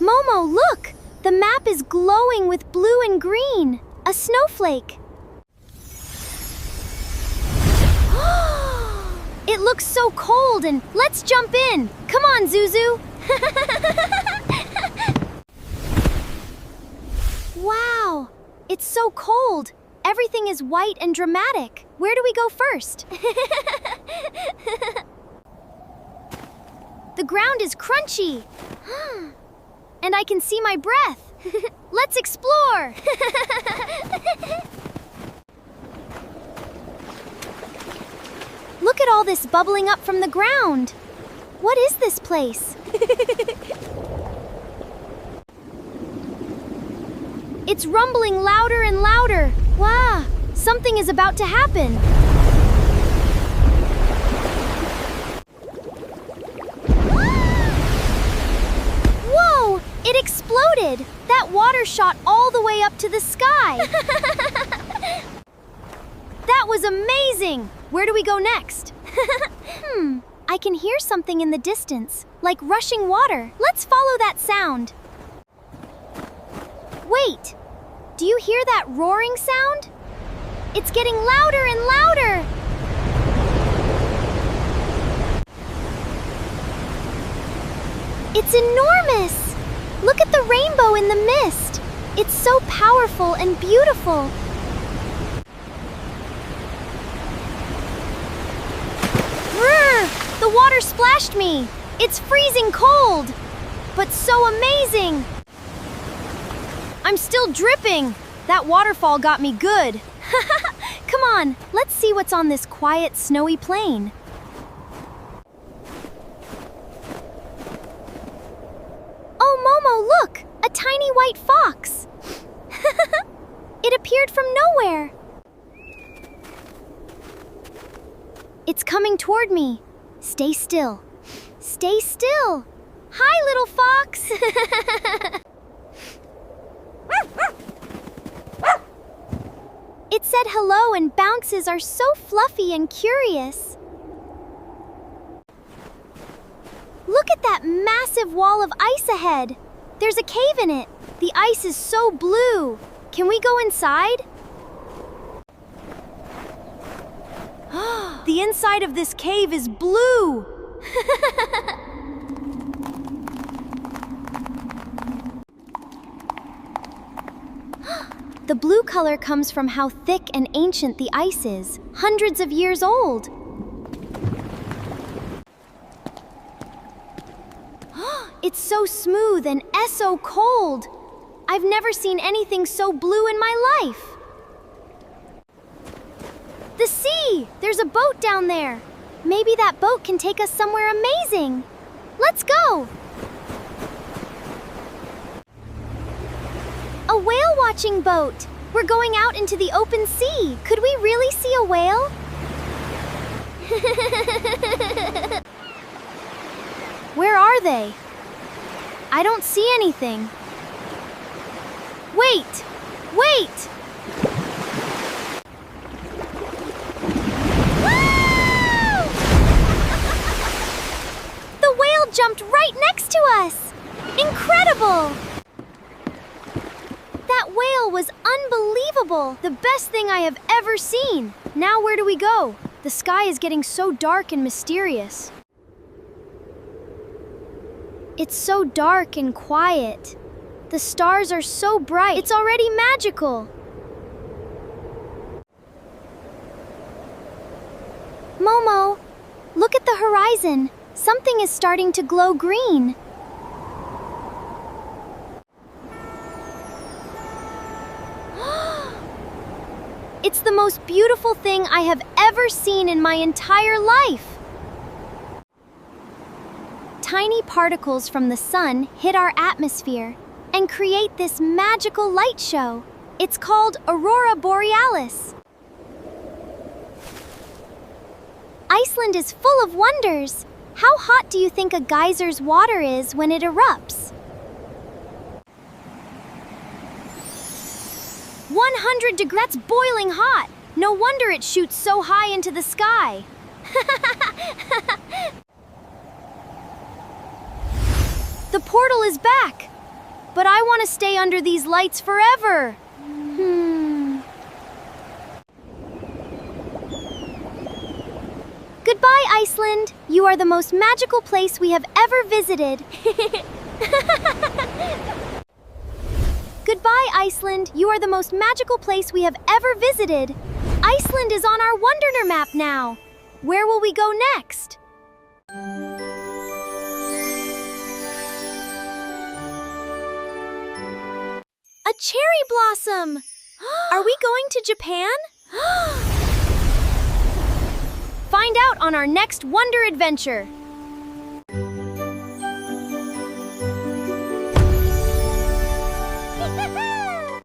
Momo, look! The map is glowing with blue and green. A snowflake. It looks so cold and let's jump in. Come on, Zuzu. Wow, it's so cold. Everything is white and dramatic. Where do we go first? The ground is crunchy. And I can see my breath. Let's explore. Look at all this bubbling up from the ground. What is this place? It's rumbling louder and louder. Wow, something is about to happen. Whoa, it exploded. That water shot all the way up to the sky. That was amazing. Where do we go next? I can hear something in the distance, like rushing water. Let's follow that sound. Wait, do you hear that roaring sound? It's getting louder and louder. It's enormous. Look at the rainbow in the mist. It's so powerful and beautiful. The water splashed me. It's freezing cold, but so amazing. I'm still dripping. That waterfall got me good. Come on, let's see what's on this quiet, snowy plain. Oh, Momo, look! A tiny white fox. It appeared from nowhere. It's coming toward me. Stay still. Stay still. Hi, little fox. It said hello and bounces are so fluffy and curious. Look at that massive wall of ice ahead. There's a cave in it. The ice is so blue. Can we go inside? The inside of this cave is blue. The blue color comes from how thick and ancient the ice is, hundreds of years old. It's so smooth and so cold. I've never seen anything so blue in my life. The sea! There's a boat down there. Maybe that boat can take us somewhere amazing. Let's go! A whale watching boat. We're going out into the open sea. Could we really see a whale? Where are they? I don't see anything. Wait! Wait! The whale jumped right next to us! Incredible! That whale was unbelievable! The best thing I have ever seen! Now where do we go? The sky is getting so dark and mysterious. It's so dark and quiet. The stars are so bright. It's already magical. Momo, look at the horizon. Something is starting to glow green. It's the most beautiful thing I have ever seen in my entire life. Tiny particles from the sun hit our atmosphere and create this magical light show. It's called Aurora Borealis. Iceland is full of wonders. How hot do you think a geyser's water is when it erupts? 100 degrees. That's boiling hot. No wonder it shoots so high into the sky. The portal is back. But I want to stay under these lights forever. Goodbye, Iceland. You are the most magical place we have ever visited. Goodbye, Iceland. You are the most magical place we have ever visited. Iceland is on our Wonderner map now. Where will we go next? A cherry blossom! Are we going to Japan? Find out on our next Wonder Adventure.